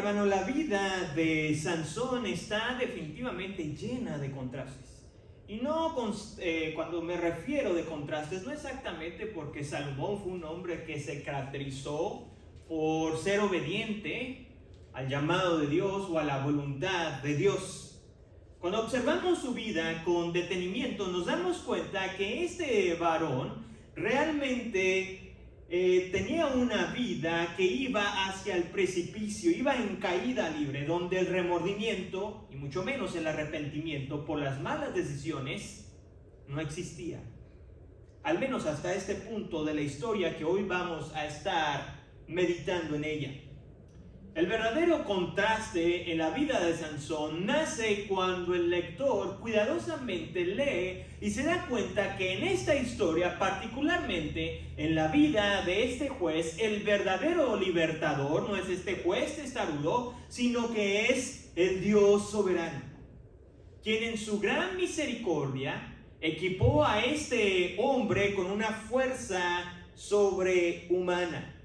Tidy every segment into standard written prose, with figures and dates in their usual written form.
hermano, la vida de Sansón está definitivamente llena de contrastes. Y no cuando me refiero de contrastes, no exactamente porque Salomón fue un hombre que se caracterizó por ser obediente al llamado de Dios o a la voluntad de Dios. Cuando observamos su vida con detenimiento, nos damos cuenta que este varón realmente tenía una vida que iba hacia el precipicio, iba en caída libre, donde el remordimiento, y mucho menos el arrepentimiento por las malas decisiones, no existía. Al menos hasta este punto de la historia que hoy vamos a estar meditando en ella. El verdadero contraste en la vida de Sansón nace cuando el lector cuidadosamente lee y se da cuenta que en esta historia, particularmente en la vida de este juez, el verdadero libertador no es este juez testarudo, sino que es el Dios soberano, quien en su gran misericordia equipó a este hombre con una fuerza sobrehumana.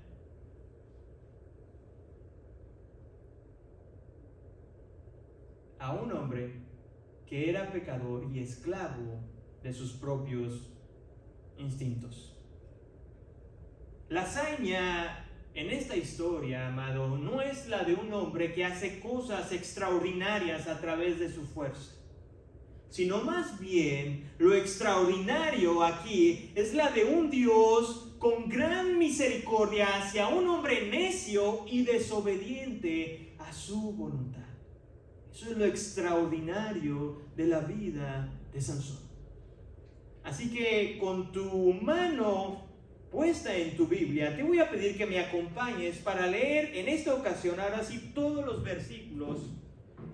A un hombre que era pecador y esclavo de sus propios instintos. La hazaña en esta historia, amado, no es la de un hombre que hace cosas extraordinarias a través de su fuerza, sino más bien lo extraordinario aquí es la de un Dios con gran misericordia hacia un hombre necio y desobediente a su voluntad. Eso es lo extraordinario de la vida de Sansón. Así que con tu mano puesta en tu Biblia, te voy a pedir que me acompañes para leer en esta ocasión, ahora sí, todos los versículos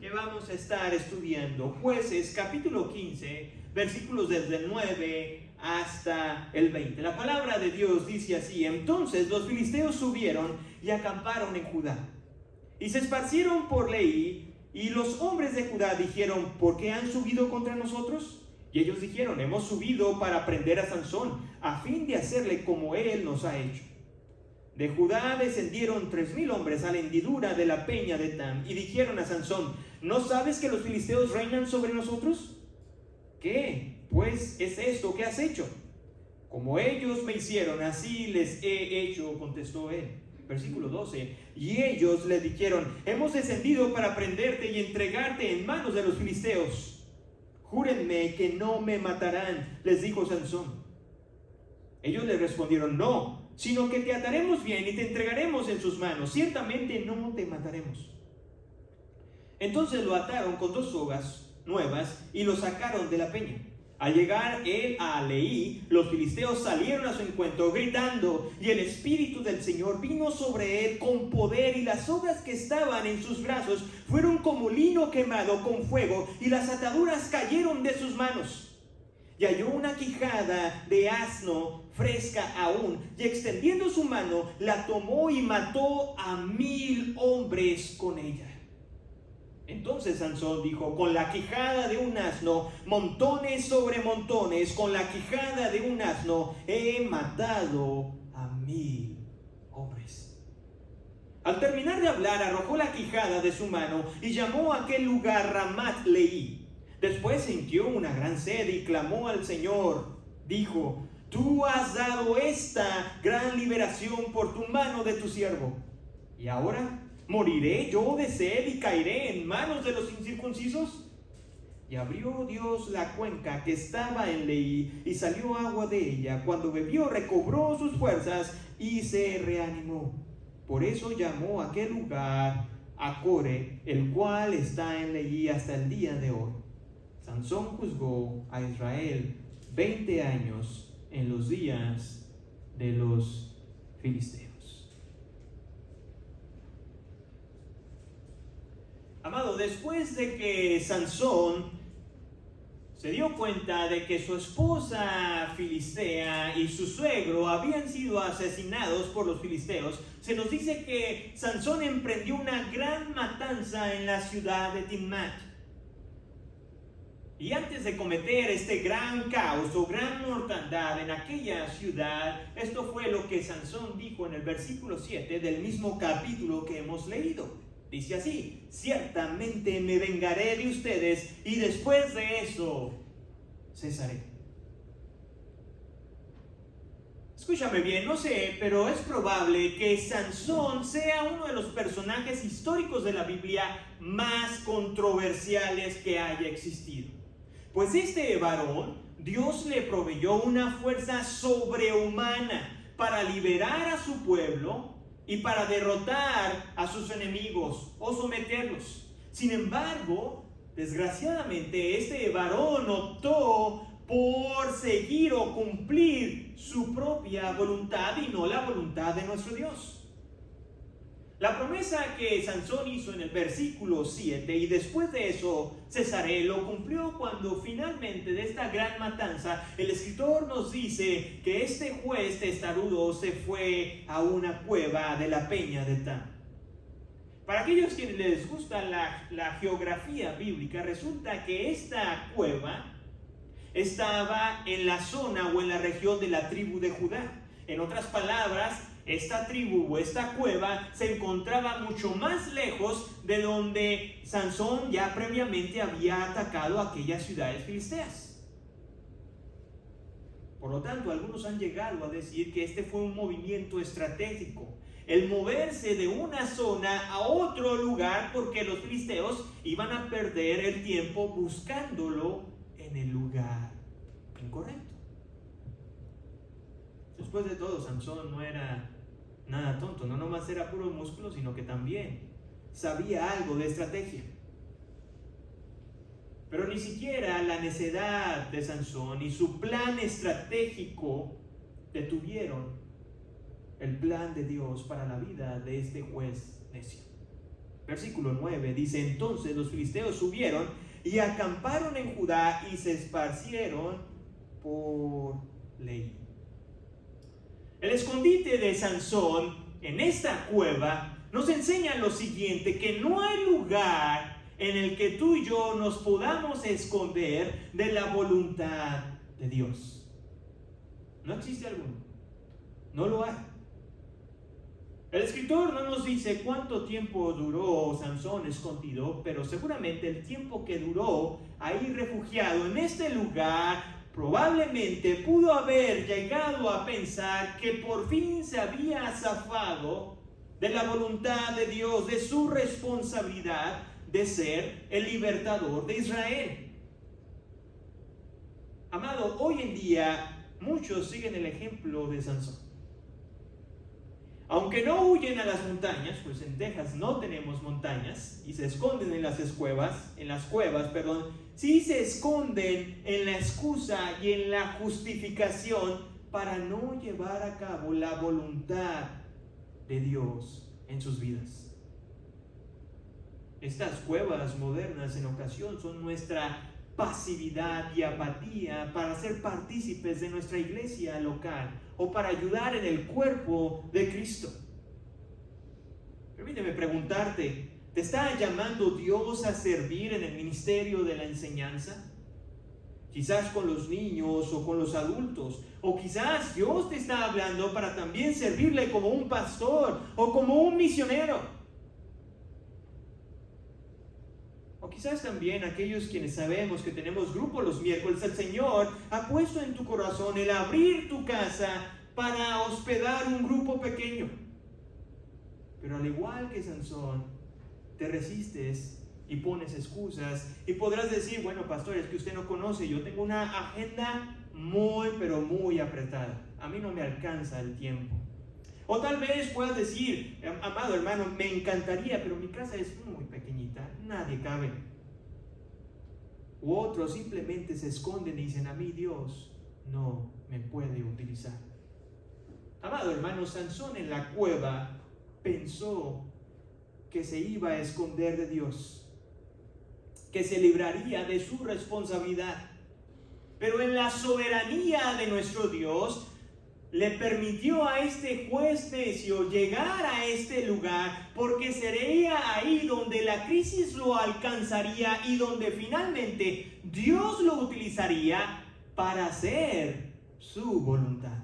que vamos a estar estudiando. Jueces, capítulo 15, versículos desde el 9 hasta el 20. La palabra de Dios dice así: entonces los filisteos subieron y acamparon en Judá, y se esparcieron por Leí. Y los hombres de Judá dijeron: ¿por qué han subido contra nosotros? Y ellos dijeron: hemos subido para prender a Sansón, a fin de hacerle como él nos ha hecho. De Judá descendieron 3,000 hombres a la hendidura de la peña de Tam, y dijeron a Sansón: ¿no sabes que los filisteos reinan sobre nosotros? ¿Qué, pues, es esto que has hecho? Como ellos me hicieron, así les he hecho, contestó él. Versículo 12, y ellos le dijeron: hemos descendido para prenderte y entregarte en manos de los filisteos. Júrenme que no me matarán, les dijo Sansón. Ellos le respondieron: no, sino que te ataremos bien y te entregaremos en sus manos, ciertamente no te mataremos. Entonces lo ataron con 2 sogas nuevas y lo sacaron de la peña. Al llegar él a Leí, los filisteos salieron a su encuentro gritando, y el Espíritu del Señor vino sobre él con poder, y las sogas que estaban en sus brazos fueron como lino quemado con fuego, y las ataduras cayeron de sus manos. Y halló una quijada de asno fresca aún, y extendiendo su mano, la tomó y mató a 1,000 hombres con ella. Entonces Sansón dijo: con la quijada de un asno, montones sobre montones, con la quijada de un asno, he matado a 1,000 hombres. Al terminar de hablar, arrojó la quijada de su mano y llamó a aquel lugar Ramat Leí. Después sintió una gran sed y clamó al Señor. Dijo: tú has dado esta gran liberación por tu mano de tu siervo. Y ahora, ¿moriré yo de sed y caeré en manos de los incircuncisos? Y abrió Dios la cuenca que estaba en Leí, y salió agua de ella. Cuando bebió, recobró sus fuerzas y se reanimó. Por eso llamó a aquel lugar Acore, el cual está en Leí hasta el día de hoy. Sansón juzgó a Israel 20 años en los días de los filisteos. Amado, después de que Sansón se dio cuenta de que su esposa filistea y su suegro habían sido asesinados por los filisteos, se nos dice que Sansón emprendió una gran matanza en la ciudad de Timnat. Y antes de cometer este gran caos o gran mortandad en aquella ciudad, esto fue lo que Sansón dijo en el versículo 7 del mismo capítulo que hemos leído. Dice así: ciertamente me vengaré de ustedes y después de eso cesaré. Escúchame bien, no sé, pero es probable que Sansón sea uno de los personajes históricos de la Biblia más controversiales que haya existido. Pues este varón, Dios le proveyó una fuerza sobrehumana para liberar a su pueblo y para derrotar a sus enemigos o someterlos. Sin embargo, desgraciadamente, este varón optó por seguir o cumplir su propia voluntad y no la voluntad de nuestro Dios. La promesa que Sansón hizo en el versículo 7, y después de eso cesaré, lo cumplió cuando finalmente de esta gran matanza el escritor nos dice que este juez testarudo se fue a una cueva de la peña de Tam. Para aquellos quienes les gusta la geografía bíblica, resulta que esta cueva estaba en la zona o en la región de la tribu de Judá. En otras palabras, esta tribu o esta cueva se encontraba mucho más lejos de donde Sansón ya previamente había atacado aquellas ciudades filisteas. Por lo tanto, algunos han llegado a decir que este fue un movimiento estratégico, el moverse de una zona a otro lugar, porque los filisteos iban a perder el tiempo buscándolo en el lugar incorrecto. Después de todo, Sansón no era nada tonto, no nomás era puro músculo, sino que también sabía algo de estrategia. Pero ni siquiera la necedad de Sansón y su plan estratégico detuvieron el plan de Dios para la vida de este juez necio. Versículo 9 dice: entonces los filisteos subieron y acamparon en Judá y se esparcieron por Leí. El escondite de Sansón en esta cueva nos enseña lo siguiente: que no hay lugar en el que tú y yo nos podamos esconder de la voluntad de Dios. No existe alguno, no lo hay. El escritor no nos dice cuánto tiempo duró Sansón escondido, pero seguramente el tiempo que duró ahí refugiado en este lugar, probablemente pudo haber llegado a pensar que por fin se había zafado de la voluntad de Dios, de su responsabilidad de ser el libertador de Israel. Amado, hoy en día muchos siguen el ejemplo de Sansón. Aunque no huyen a las montañas, pues en Texas no tenemos montañas, y se esconden en las cuevas, sí se esconden en la excusa y en la justificación para no llevar a cabo la voluntad de Dios en sus vidas. Estas cuevas modernas en ocasión son nuestra pasividad y apatía para ser partícipes de nuestra iglesia local o para ayudar en el cuerpo de Cristo. Permíteme preguntarte, ¿te está llamando Dios a servir en el ministerio de la enseñanza? Quizás con los niños o con los adultos, o quizás Dios te está hablando para también servirle como un pastor o como un misionero. O quizás también aquellos quienes sabemos que tenemos grupo los miércoles, el Señor ha puesto en tu corazón el abrir tu casa para hospedar un grupo pequeño. Pero al igual que Sansón, te resistes y pones excusas y podrás decir: bueno, pastor, es que usted no conoce, yo tengo una agenda muy, pero muy apretada. A mí no me alcanza el tiempo. O tal vez puedas decir: amado hermano, me encantaría, pero mi casa es muy pequeñita, nadie cabe. U otros simplemente se esconden y dicen: a mí Dios no me puede utilizar. Amado hermano, Sansón en la cueva pensó que se iba a esconder de Dios, que se libraría de su responsabilidad. Pero en la soberanía de nuestro Dios, le permitió a este juez necio llegar a este lugar, porque sería ahí donde la crisis lo alcanzaría y donde finalmente Dios lo utilizaría para hacer su voluntad.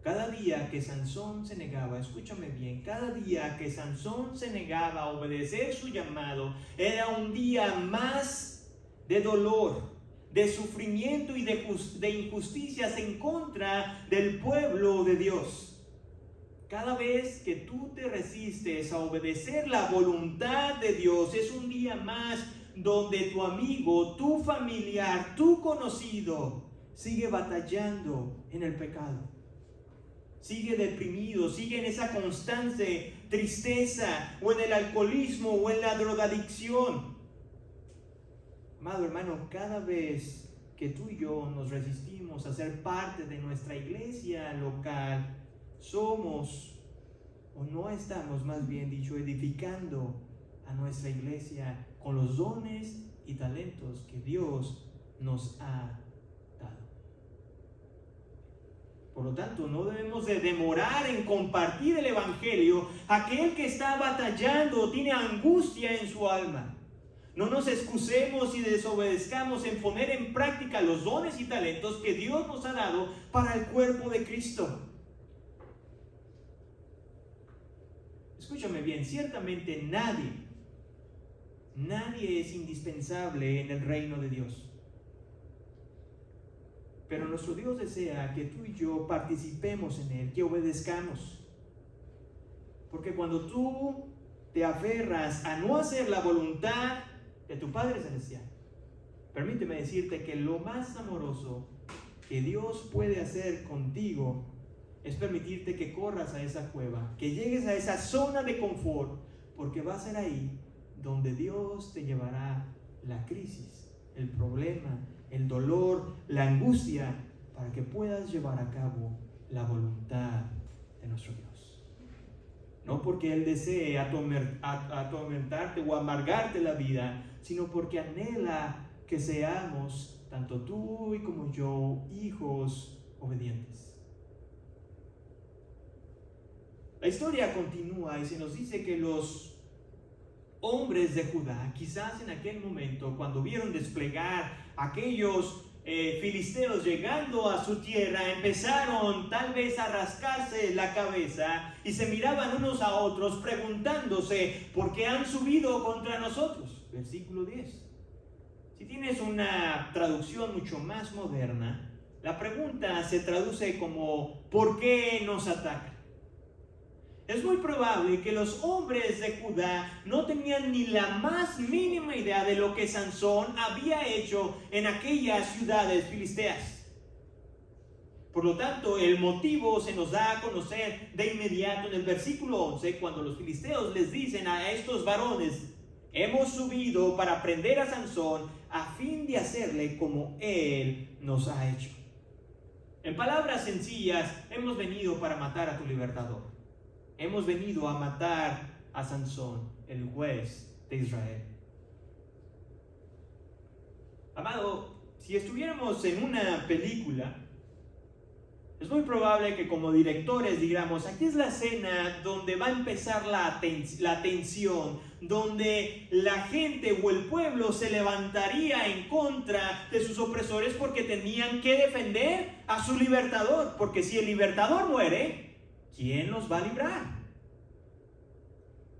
Cada día que Sansón se negaba, escúchame bien, cada día que Sansón se negaba a obedecer su llamado, era un día más de dolor, de sufrimiento y de injusticias en contra del pueblo de Dios. Cada vez que tú te resistes a obedecer la voluntad de Dios, es un día más donde tu amigo, tu familiar, tu conocido sigue batallando en el pecado. Sigue deprimido, sigue en esa constante tristeza, o en el alcoholismo, o en la drogadicción. Amado hermano, cada vez que tú y yo nos resistimos a ser parte de nuestra iglesia local, somos, o no estamos, más bien dicho, edificando a nuestra iglesia con los dones y talentos que Dios nos ha dado. Por lo tanto, no debemos de demorar en compartir el evangelio a aquel que está batallando, tiene angustia en su alma. No nos excusemos y desobedezcamos en poner en práctica los dones y talentos que Dios nos ha dado para el cuerpo de Cristo. Escúchame bien, ciertamente nadie es indispensable en el reino de Dios. Pero nuestro Dios desea que tú y yo participemos en Él, que obedezcamos. Porque cuando tú te aferras a no hacer la voluntad de tu Padre Celestial, permíteme decirte que lo más amoroso que Dios puede hacer contigo es permitirte que corras a esa cueva, que llegues a esa zona de confort, porque va a ser ahí donde Dios te llevará la crisis, el problema, el dolor, la angustia, para que puedas llevar a cabo la voluntad de nuestro Dios. No porque Él desee atormentarte o amargarte la vida, sino porque anhela que seamos, tanto tú y como yo, hijos obedientes. La historia continúa y se nos dice que los hombres de Judá, quizás en aquel momento, cuando vieron desplegar aquellos filisteos llegando a su tierra, empezaron tal vez a rascarse la cabeza y se miraban unos a otros preguntándose por qué han subido contra nosotros. Versículo 10. Si tienes una traducción mucho más moderna, la pregunta se traduce como ¿por qué nos atacan? Es muy probable que los hombres de Judá no tenían ni la más mínima idea de lo que Sansón había hecho en aquellas ciudades filisteas. Por lo tanto, el motivo se nos da a conocer de inmediato en el versículo 11, cuando los filisteos les dicen a estos varones: hemos subido para prender a Sansón a fin de hacerle como él nos ha hecho. En palabras sencillas, hemos venido para matar a tu libertador. Hemos venido a matar a Sansón, el juez de Israel. Amado, si estuviéramos en una película, es muy probable que como directores digamos: aquí es la escena donde va a empezar la tensión, donde la gente o el pueblo se levantaría en contra de sus opresores porque tenían que defender a su libertador. Porque si el libertador muere, ¿quién los va a librar?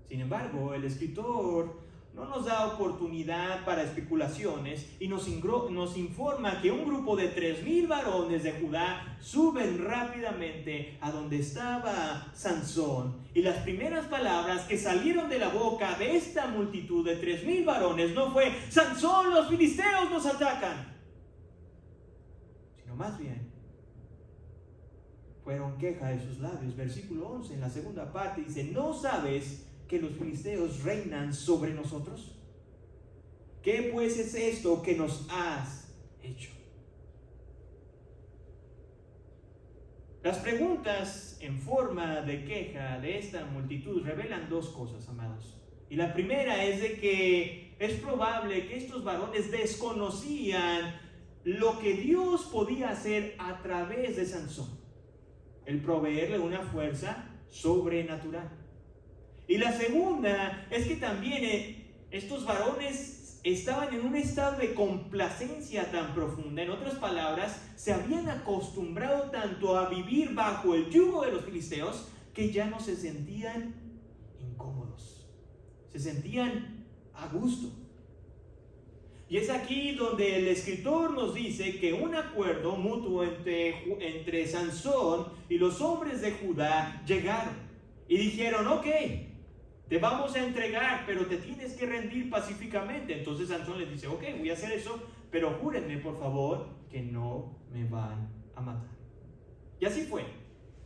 Sin embargo, el escritor no nos da oportunidad para especulaciones y nos informa que un grupo de 3,000 varones de Judá suben rápidamente a donde estaba Sansón. Y las primeras palabras que salieron de la boca de esta multitud de 3,000 varones no fue: Sansón, los filisteos nos atacan, sino más bien fueron queja de sus labios. Versículo 11, en la segunda parte dice: ¿no sabes que los filisteos reinan sobre nosotros? ¿Qué pues es esto que nos has hecho? Las preguntas en forma de queja de esta multitud revelan dos cosas, amados. Y la primera es de que es probable que estos varones desconocían lo que Dios podía hacer a través de Sansón, el proveerle una fuerza sobrenatural. Y la segunda es que también estos varones estaban en un estado de complacencia tan profunda. En otras palabras, se habían acostumbrado tanto a vivir bajo el yugo de los filisteos que ya no se sentían incómodos, se sentían a gusto. Y es aquí donde el escritor nos dice que un acuerdo mutuo entre Sansón y los hombres de Judá llegaron y dijeron: ok, te vamos a entregar, pero te tienes que rendir pacíficamente. Entonces Sansón les dice: ok, voy a hacer eso, pero júrenme por favor que no me van a matar. Y así fue.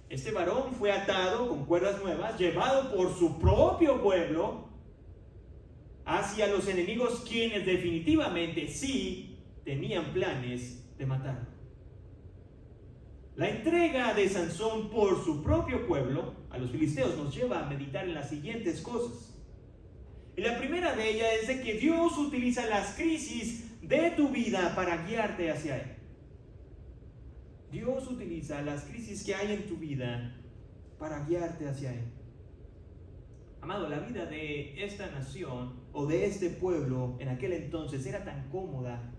Este varón fue atado con cuerdas nuevas, llevado por su propio pueblo hacia los enemigos, quienes definitivamente sí tenían planes de matarlo. La entrega de Sansón por su propio pueblo a los filisteos nos lleva a meditar en las siguientes cosas. Y la primera de ellas es de que Dios utiliza las crisis de tu vida para guiarte hacia Él. Dios utiliza las crisis que hay en tu vida para guiarte hacia Él. Amado, la vida de esta nación o de este pueblo en aquel entonces era tan cómoda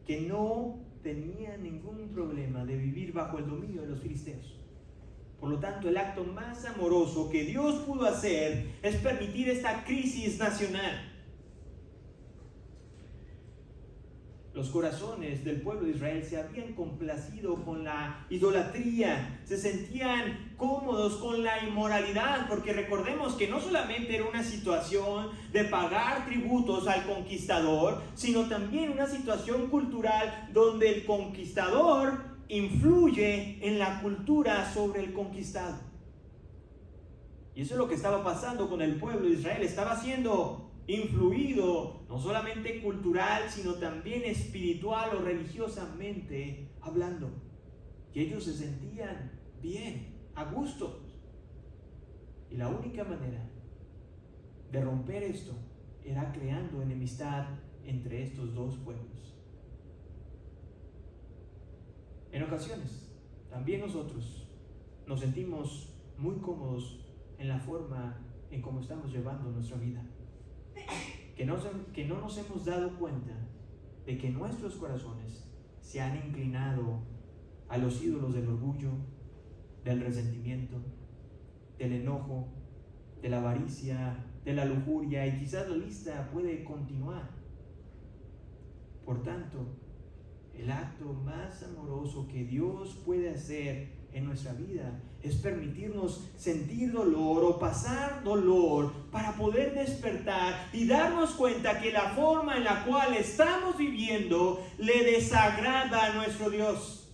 que no tenía ningún problema de vivir bajo el dominio de los filisteos. Por lo tanto, el acto más amoroso que Dios pudo hacer es permitir esta crisis nacional. Los corazones del pueblo de Israel se habían complacido con la idolatría, se sentían cómodos con la inmoralidad, porque recordemos que no solamente era una situación de pagar tributos al conquistador, sino también una situación cultural donde el conquistador influye en la cultura sobre el conquistado. Y eso es lo que estaba pasando con el pueblo de Israel. Estaba siendo influido no solamente cultural, sino también espiritual o religiosamente hablando. Y ellos se sentían bien, a gusto. Y la única manera de romper esto era creando enemistad entre estos dos pueblos. En ocasiones, también nosotros nos sentimos muy cómodos en la forma en cómo estamos llevando nuestra vida. Que no nos hemos dado cuenta de que nuestros corazones se han inclinado a los ídolos del orgullo, del resentimiento, del enojo, de la avaricia, de la lujuria, y quizás la lista puede continuar. Por tanto, el acto más amoroso que Dios puede hacer en nuestra vida es permitirnos sentir dolor o pasar dolor para poder despertar y darnos cuenta que la forma en la cual estamos viviendo le desagrada a nuestro Dios.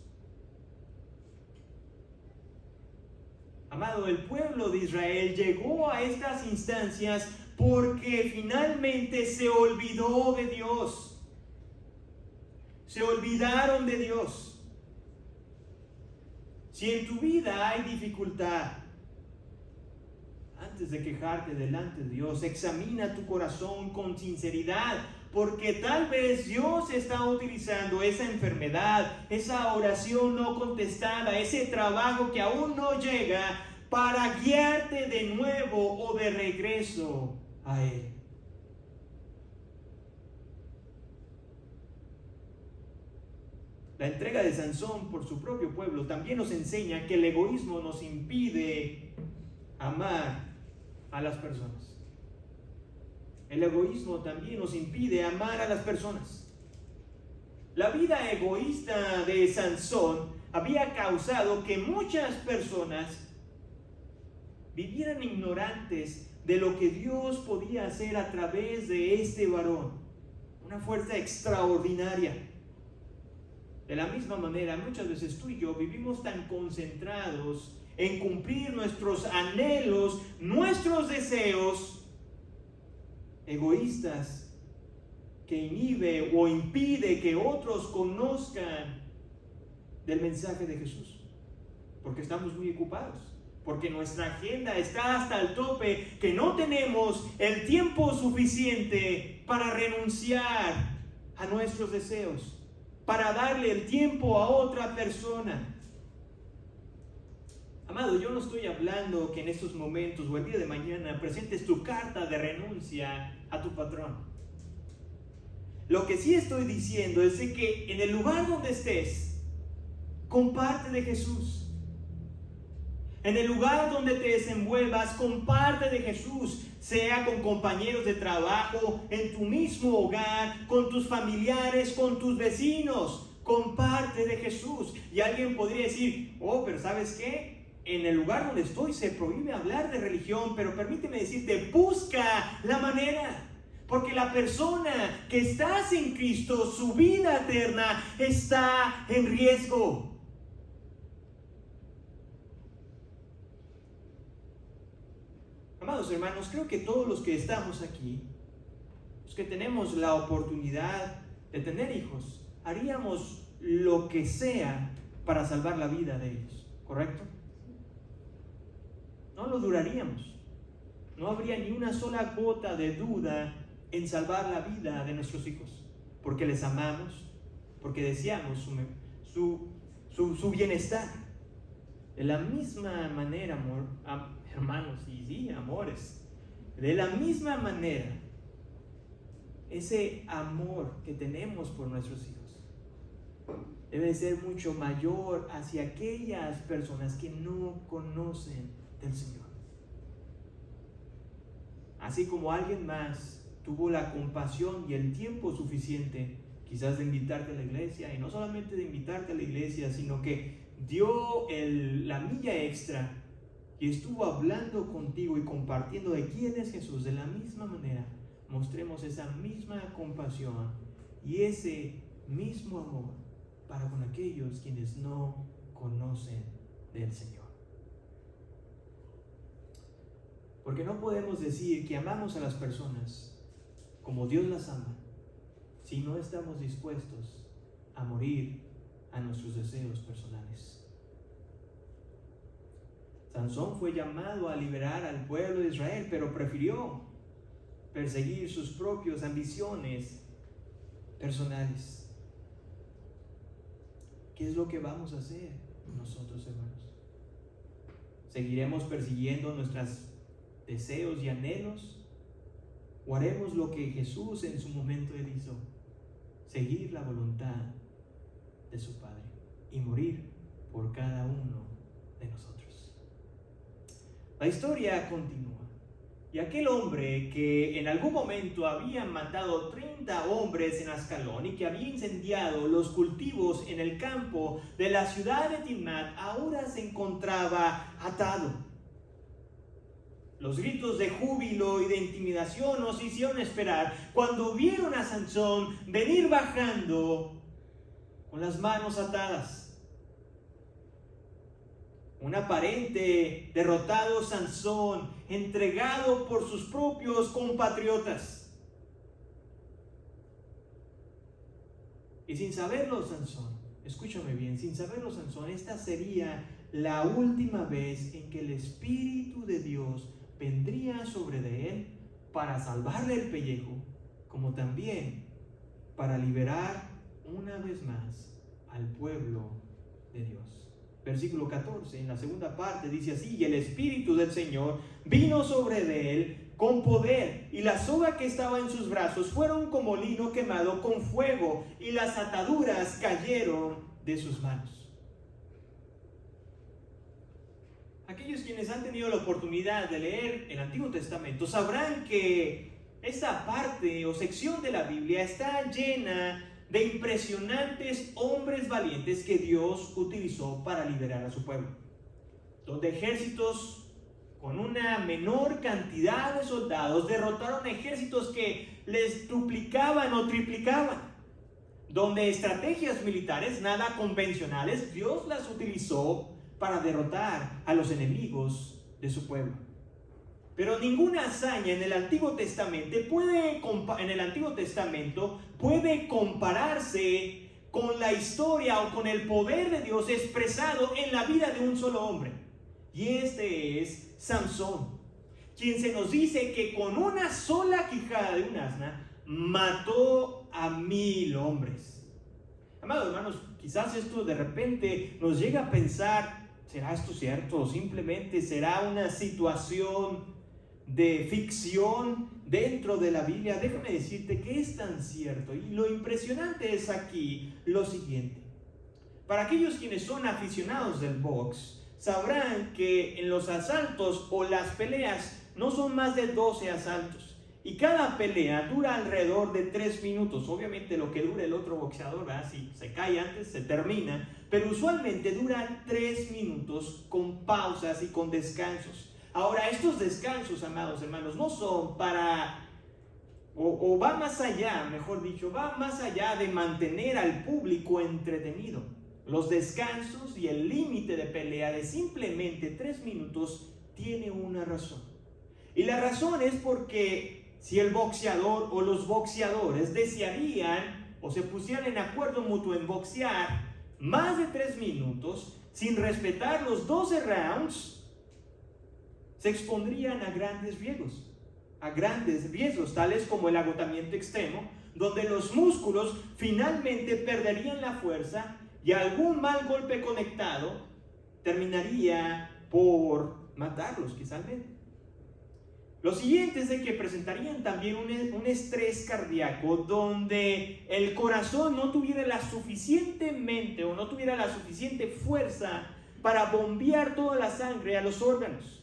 Amado, el pueblo de Israel llegó a estas instancias porque finalmente se olvidó de Dios. Se olvidaron de Dios. Si en tu vida hay dificultad, antes de quejarte delante de Dios, examina tu corazón con sinceridad, porque tal vez Dios está utilizando esa enfermedad, esa oración no contestada, ese trabajo que aún no llega, para guiarte de nuevo o de regreso a Él. La entrega de Sansón por su propio pueblo también nos enseña que el egoísmo nos impide amar a las personas. El egoísmo también nos impide amar a las personas. La vida egoísta de Sansón había causado que muchas personas vivieran ignorantes de lo que Dios podía hacer a través de este varón. Una fuerza extraordinaria. De la misma manera, muchas veces tú y yo vivimos tan concentrados en cumplir nuestros anhelos, nuestros deseos egoístas, que inhibe o impide que otros conozcan del mensaje de Jesús, porque estamos muy ocupados, porque nuestra agenda está hasta el tope, que no tenemos el tiempo suficiente para renunciar a nuestros deseos, para darle el tiempo a otra persona. Amado, yo no estoy hablando que en estos momentos o el día de mañana presentes tu carta de renuncia a tu patrón. Lo que sí estoy diciendo es de que en el lugar donde estés, comparte de Jesús. En el lugar donde te desenvuelvas, comparte de Jesús, sea con compañeros de trabajo, en tu mismo hogar, con tus familiares, con tus vecinos. Comparte de Jesús. Y alguien podría decir, oh, pero ¿sabes qué? En el lugar donde estoy se prohíbe hablar de religión, pero permíteme decirte, busca la manera. Porque la persona que estás en Cristo, su vida eterna está en riesgo. Amados hermanos, creo que todos los que estamos aquí, los que tenemos la oportunidad de tener hijos, haríamos lo que sea para salvar la vida de ellos, ¿correcto? No lo duraríamos. No habría ni una sola gota de duda en salvar la vida de nuestros hijos, porque les amamos, porque deseamos su bienestar. De la misma manera, hermanos, y sí, amores, de la misma manera, ese amor que tenemos por nuestros hijos debe ser mucho mayor hacia aquellas personas que no conocen del Señor. Así como alguien más tuvo la compasión y el tiempo suficiente, quizás de invitarte a la iglesia, y no solamente de invitarte a la iglesia, sino que dio la milla extra y estuvo hablando contigo y compartiendo de quién es Jesús. De la misma manera, mostremos esa misma compasión y ese mismo amor para con aquellos quienes no conocen del Señor. Porque no podemos decir que amamos a las personas como Dios las ama si no estamos dispuestos a morir a nuestros deseos personales. Sansón fue llamado a liberar al pueblo de Israel, pero prefirió perseguir sus propias ambiciones personales. ¿Qué es lo que vamos a hacer nosotros, hermanos? ¿Seguiremos persiguiendo nuestros deseos y anhelos? ¿O haremos lo que Jesús en su momento hizo? Seguir la voluntad de su Padre y morir por cada uno de nosotros. La historia continúa. Y aquel hombre que en algún momento había matado 30 hombres en Ascalón y que había incendiado los cultivos en el campo de la ciudad de Timnat, ahora se encontraba atado. Los gritos de júbilo y de intimidación nos hicieron esperar cuando vieron a Sansón venir bajando con las manos atadas. Un aparente derrotado Sansón, entregado por sus propios compatriotas. Y sin saberlo, Sansón, escúchame bien, sin saberlo, Sansón, esta sería la última vez en que el Espíritu de Dios vendría sobre de él para salvarle el pellejo, como también para liberar una vez más al pueblo de Dios. Versículo 14, en la segunda parte dice así: y el Espíritu del Señor vino sobre de él con poder, y la soga que estaba en sus brazos fueron como lino quemado con fuego, y las ataduras cayeron de sus manos. Aquellos quienes han tenido la oportunidad de leer el Antiguo Testamento sabrán que esta parte o sección de la Biblia está llena de impresionantes hombres valientes que Dios utilizó para liberar a su pueblo, donde ejércitos con una menor cantidad de soldados derrotaron ejércitos que les duplicaban o triplicaban, donde estrategias militares nada convencionales Dios las utilizó para derrotar a los enemigos de su pueblo. Pero ninguna hazaña en el Antiguo Testamento puede compararse con la historia o con el poder de Dios expresado en la vida de un solo hombre. Y este es Sansón, quien se nos dice que con una sola quijada de un asna mató a 1000 hombres. Amados hermanos, quizás esto de repente nos llega a pensar, ¿será esto cierto? ¿O simplemente será una situación de ficción dentro de la Biblia, déjame decirte que es tan cierto. Y lo impresionante es aquí lo siguiente. Para aquellos quienes son aficionados del box, sabrán que en los asaltos o las peleas no son más de 12 asaltos. Y cada pelea dura alrededor de 3 minutos. Obviamente lo que dura el otro boxeador, ¿verdad? Si se cae antes, se termina. Pero usualmente duran 3 minutos con pausas y con descansos. Ahora, estos descansos, amados hermanos, no son para... O va más allá, mejor dicho, va más allá de mantener al público entretenido. Los descansos y el límite de pelea de simplemente 3 minutos tiene una razón. Y la razón es porque si el boxeador o los boxeadores desearían o se pusieran en acuerdo mutuo en boxear más de 3 minutos sin respetar los 12 rounds, se expondrían a grandes riesgos, tales como el agotamiento extremo, donde los músculos finalmente perderían la fuerza y algún mal golpe conectado terminaría por matarlos, quizás. Lo siguiente es de que presentarían también un estrés cardíaco donde el corazón no tuviera la suficiente fuerza para bombear toda la sangre a los órganos.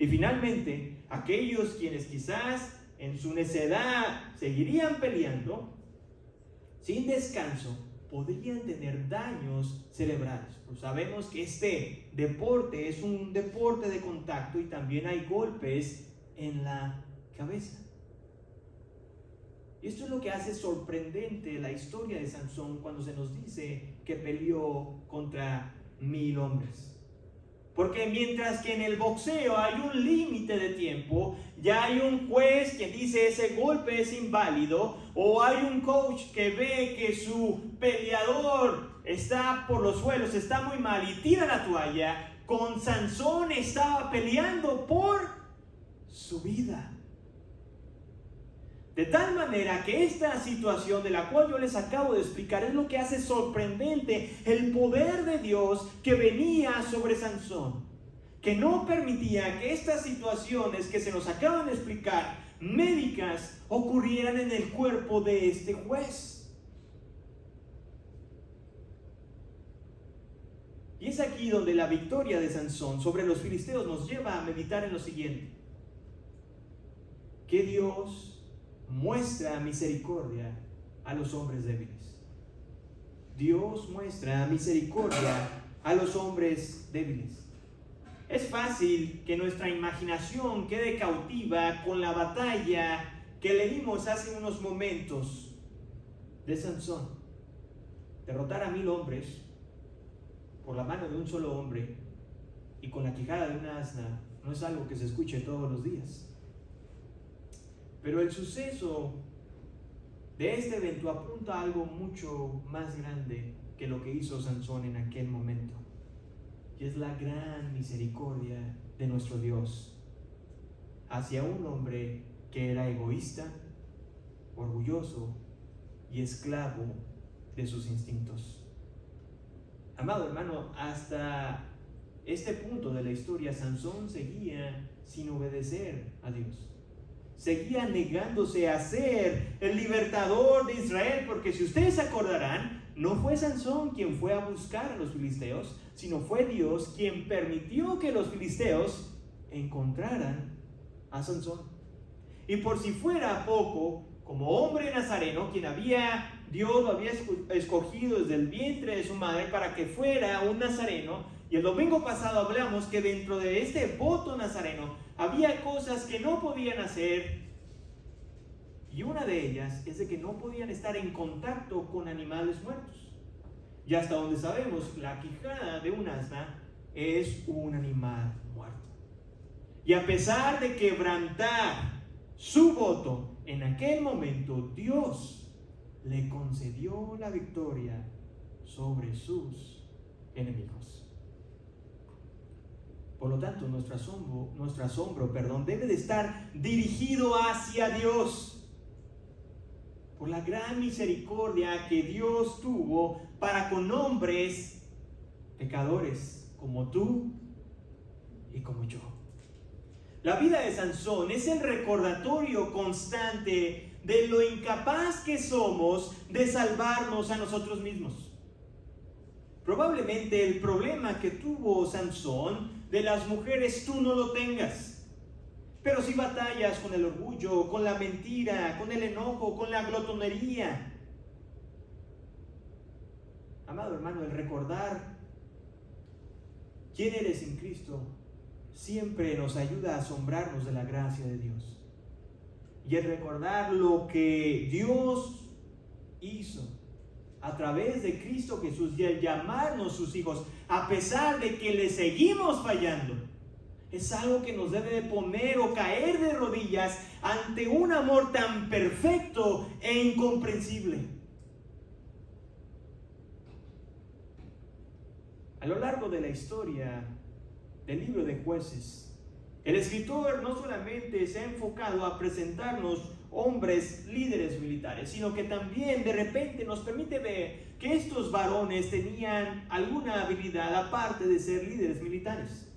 Y finalmente, aquellos quienes quizás en su necedad seguirían peleando sin descanso, podrían tener daños cerebrales. Pues sabemos que este deporte es un deporte de contacto y también hay golpes en la cabeza. Y esto es lo que hace sorprendente la historia de Sansón cuando se nos dice que peleó contra 1000 hombres. Porque mientras que en el boxeo hay un límite de tiempo, ya hay un juez que dice ese golpe es inválido, o hay un coach que ve que su peleador está por los suelos, está muy mal y tira la toalla, con Sansón estaba peleando por su vida. De tal manera que esta situación de la cual yo les acabo de explicar es lo que hace sorprendente el poder de Dios que venía sobre Sansón, que no permitía que estas situaciones que se nos acaban de explicar, médicas, ocurrieran en el cuerpo de este juez. Y es aquí donde la victoria de Sansón sobre los filisteos nos lleva a meditar en lo siguiente: que Dios muestra misericordia a los hombres débiles. Dios muestra misericordia a los hombres débiles. Es fácil que nuestra imaginación quede cautiva con la batalla que leímos hace unos momentos de Sansón. Derrotar a 1000 hombres por la mano de un solo hombre y con la quijada de una asna no es algo que se escuche todos los días. Pero el suceso de este evento apunta a algo mucho más grande que lo que hizo Sansón en aquel momento. Y es la gran misericordia de nuestro Dios hacia un hombre que era egoísta, orgulloso y esclavo de sus instintos. Amado hermano, hasta este punto de la historia, Sansón seguía sin obedecer a Dios. Seguía negándose a ser el libertador de Israel, porque si ustedes se acordarán, no fue Sansón quien fue a buscar a los filisteos, sino fue Dios quien permitió que los filisteos encontraran a Sansón. Y por si fuera poco, como hombre nazareno, Dios lo había escogido desde el vientre de su madre para que fuera un nazareno. Y el domingo pasado hablamos que dentro de este voto nazareno había cosas que no podían hacer, y una de ellas es de que no podían estar en contacto con animales muertos. Y hasta donde sabemos, la quijada de un asna es un animal muerto. Y a pesar de quebrantar su voto, en aquel momento Dios le concedió la victoria sobre sus enemigos. Por lo tanto, nuestro asombro, debe de estar dirigido hacia Dios por la gran misericordia que Dios tuvo para con hombres pecadores como tú y como yo. La vida de Sansón es el recordatorio constante de lo incapaz que somos de salvarnos a nosotros mismos. Probablemente el problema que tuvo Sansón de las mujeres tú no lo tengas. Pero si batallas con el orgullo, con la mentira, con el enojo, con la glotonería. Amado hermano, el recordar quién eres en Cristo siempre nos ayuda a asombrarnos de la gracia de Dios. Y el recordar lo que Dios hizo a través de Cristo Jesús y el llamarnos sus hijos, a pesar de que le seguimos fallando, es algo que nos debe de poner o caer de rodillas ante un amor tan perfecto e incomprensible. A lo largo de la historia del libro de Jueces, el escritor no solamente se ha enfocado a presentarnos hombres líderes militares, sino que también de repente nos permite ver que estos varones tenían alguna habilidad aparte de ser líderes militares.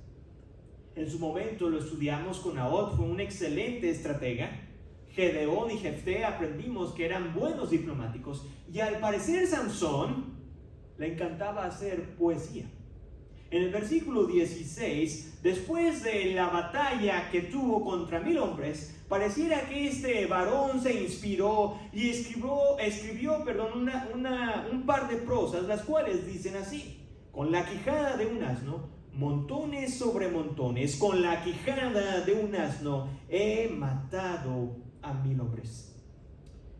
En su momento lo estudiamos con Nahot, fue un excelente estratega. Gedeón y Jefté aprendimos que eran buenos diplomáticos, y al parecer Sansón le encantaba hacer poesía. En el versículo 16, después de la batalla que tuvo contra 1000 hombres, pareciera que este varón se inspiró y escribió un par de prosas, las cuales dicen así: con la quijada de un asno, montones sobre montones, con la quijada de un asno he matado a 1000 hombres.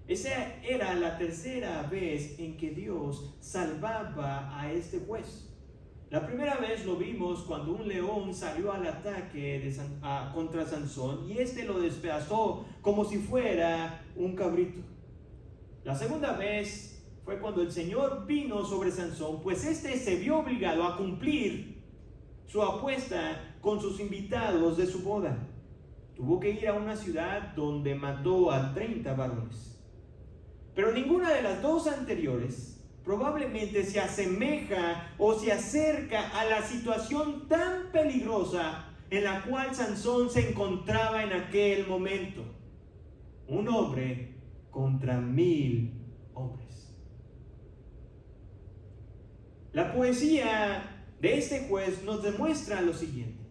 Esa era la tercera vez en que Dios salvaba a este juez. La primera vez lo vimos cuando un león salió al ataque contra Sansón y este lo despedazó como si fuera un cabrito. La segunda vez fue cuando el Señor vino sobre Sansón, pues este se vio obligado a cumplir su apuesta con sus invitados de su boda. Tuvo que ir a una ciudad donde mató a 30 varones. Pero ninguna de las dos anteriores probablemente se asemeja o se acerca a la situación tan peligrosa en la cual Sansón se encontraba en aquel momento. Un hombre contra 1000 hombres. La poesía de este juez nos demuestra lo siguiente: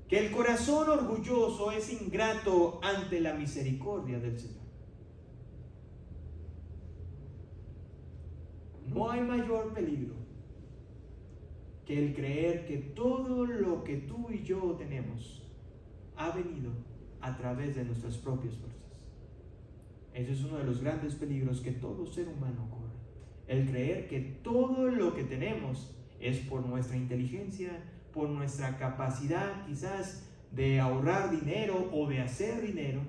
que el corazón orgulloso es ingrato ante la misericordia del Señor. No hay mayor peligro que el creer que todo lo que tú y yo tenemos ha venido a través de nuestras propias fuerzas. Ese es uno de los grandes peligros que todo ser humano corre. El creer que todo lo que tenemos es por nuestra inteligencia, por nuestra capacidad quizás de ahorrar dinero o de hacer dinero,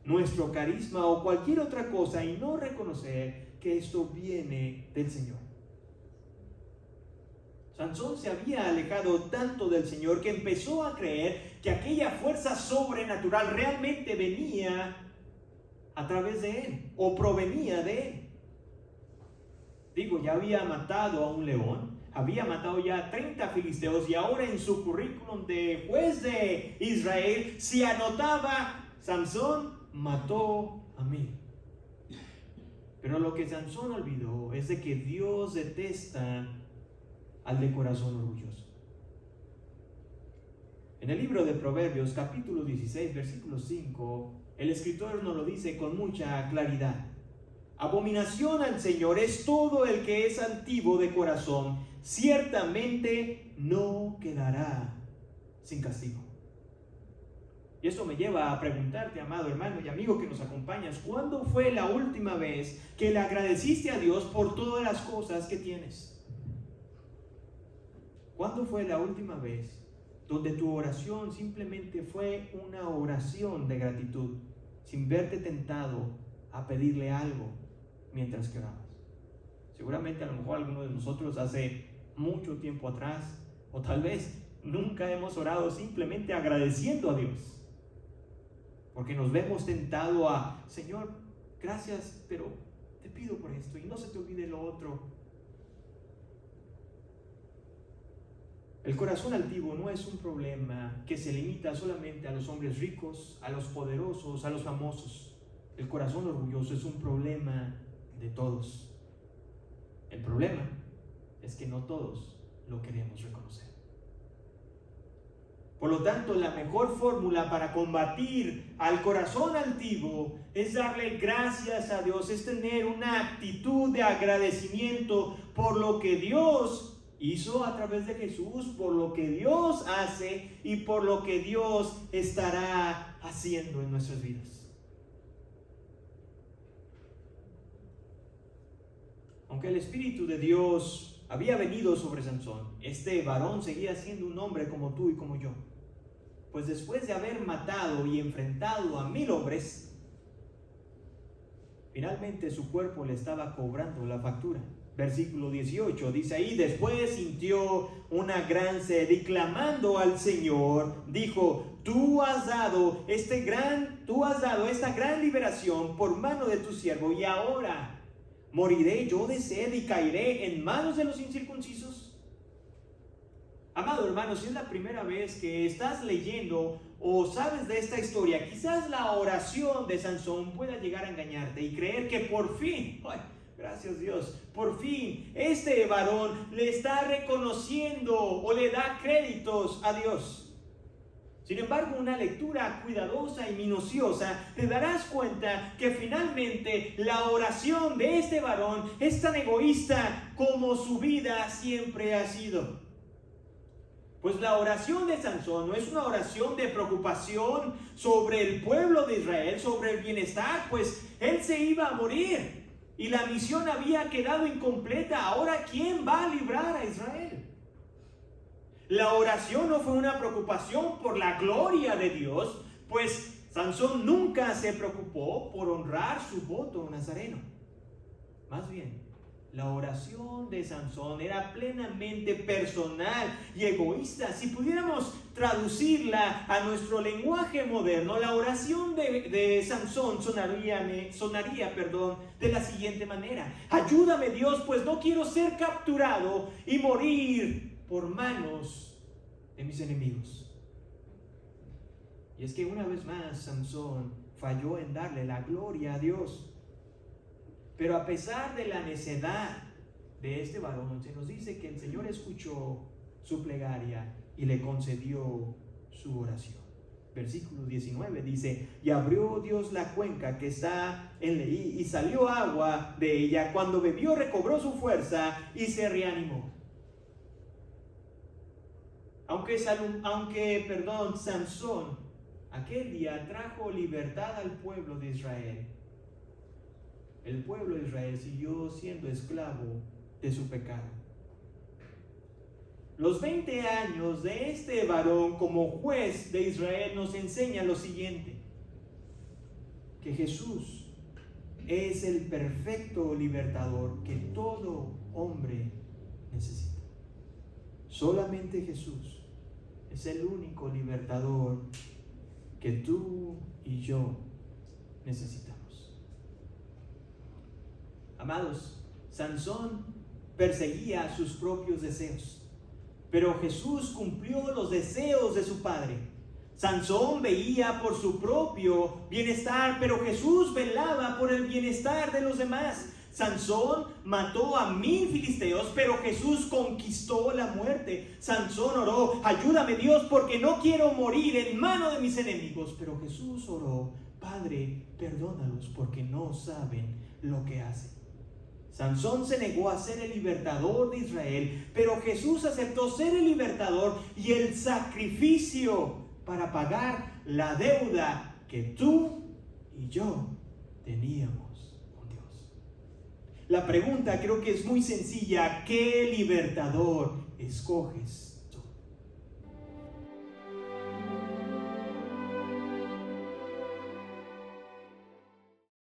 nuestro carisma o cualquier otra cosa, y no reconocer que esto viene del Señor. Sansón se había alejado tanto del Señor que empezó a creer que aquella fuerza sobrenatural realmente venía a través de él o provenía de él. Ya había matado a un león, había matado ya a 30 filisteos, y ahora en su currículum de juez de Israel se anotaba: Sansón mató a 1000. Pero lo que Sansón olvidó es de que Dios detesta al de corazón orgulloso. En el libro de Proverbios, capítulo 16, versículo 5, el escritor nos lo dice con mucha claridad: abominación al Señor es todo el que es altivo de corazón, ciertamente no quedará sin castigo. Y esto me lleva a preguntarte, amado hermano y amigo que nos acompañas, ¿cuándo fue la última vez que le agradeciste a Dios por todas las cosas que tienes? ¿Cuándo fue la última vez donde tu oración simplemente fue una oración de gratitud, sin verte tentado a pedirle algo mientras que orabas? Seguramente a lo mejor alguno de nosotros hace mucho tiempo atrás, o tal vez nunca hemos orado simplemente agradeciendo a Dios. Porque nos vemos tentados a: Señor, gracias, pero te pido por esto y no se te olvide lo otro. El corazón altivo no es un problema que se limita solamente a los hombres ricos, a los poderosos, a los famosos. El corazón orgulloso es un problema de todos. El problema es que no todos lo queremos reconocer. Por lo tanto, la mejor fórmula para combatir al corazón altivo es darle gracias a Dios, es tener una actitud de agradecimiento por lo que Dios hizo a través de Jesús, por lo que Dios hace y por lo que Dios estará haciendo en nuestras vidas. Aunque el Espíritu de Dios había venido sobre Sansón, este varón seguía siendo un hombre como tú y como yo. Pues después de haber matado y enfrentado a 1000 hombres, finalmente su cuerpo le estaba cobrando la factura. Versículo 18 dice ahí: después sintió una gran sed y clamando al Señor, dijo: tú has dado esta gran liberación por mano de tu siervo, y ahora ¿moriré yo de sed y caeré en manos de los incircuncisos? Amado hermano, si es la primera vez que estás leyendo o sabes de esta historia, quizás la oración de Sansón pueda llegar a engañarte y creer que por fin, gracias Dios, por fin este varón le está reconociendo o le da créditos a Dios. Sin embargo, una lectura cuidadosa y minuciosa te darás cuenta que finalmente la oración de este varón es tan egoísta como su vida siempre ha sido. Pues la oración de Sansón no es una oración de preocupación sobre el pueblo de Israel, sobre el bienestar, pues él se iba a morir y la misión había quedado incompleta. Ahora, ¿quién va a librar a Israel? La oración no fue una preocupación por la gloria de Dios, pues Sansón nunca se preocupó por honrar su voto nazareno. Más bien, la oración de Sansón era plenamente personal y egoísta. Si pudiéramos traducirla a nuestro lenguaje moderno, la oración de Sansón sonaría de la siguiente manera: ayúdame Dios, pues no quiero ser capturado y morir por manos de mis enemigos. Y es que una vez más Sansón falló en darle la gloria a Dios. Pero a pesar de la necedad de este varón, se nos dice que el Señor escuchó su plegaria y le concedió su oración. Versículo 19 dice: y abrió Dios la cuenca que está en Leí, y salió agua de ella. Cuando bebió, recobró su fuerza y se reanimó. Aunque Sansón aquel día trajo libertad al pueblo de Israel, el pueblo de Israel siguió siendo esclavo de su pecado. Los 20 años de este varón como juez de Israel nos enseñan lo siguiente: que Jesús es el perfecto libertador que todo hombre necesita. Solamente Jesús es el único libertador que tú y yo necesitamos. Amados, Sansón perseguía sus propios deseos, pero Jesús cumplió los deseos de su padre. Sansón veía por su propio bienestar, pero Jesús velaba por el bienestar de los demás. Sansón mató a 1000 filisteos, pero Jesús conquistó la muerte. Sansón oró: ayúdame Dios, porque no quiero morir en mano de mis enemigos. Pero Jesús oró: Padre, perdónalos, porque no saben lo que hacen. Sansón se negó a ser el libertador de Israel, pero Jesús aceptó ser el libertador y el sacrificio para pagar la deuda que tú y yo teníamos con Dios. La pregunta creo que es muy sencilla: ¿qué libertador escoges?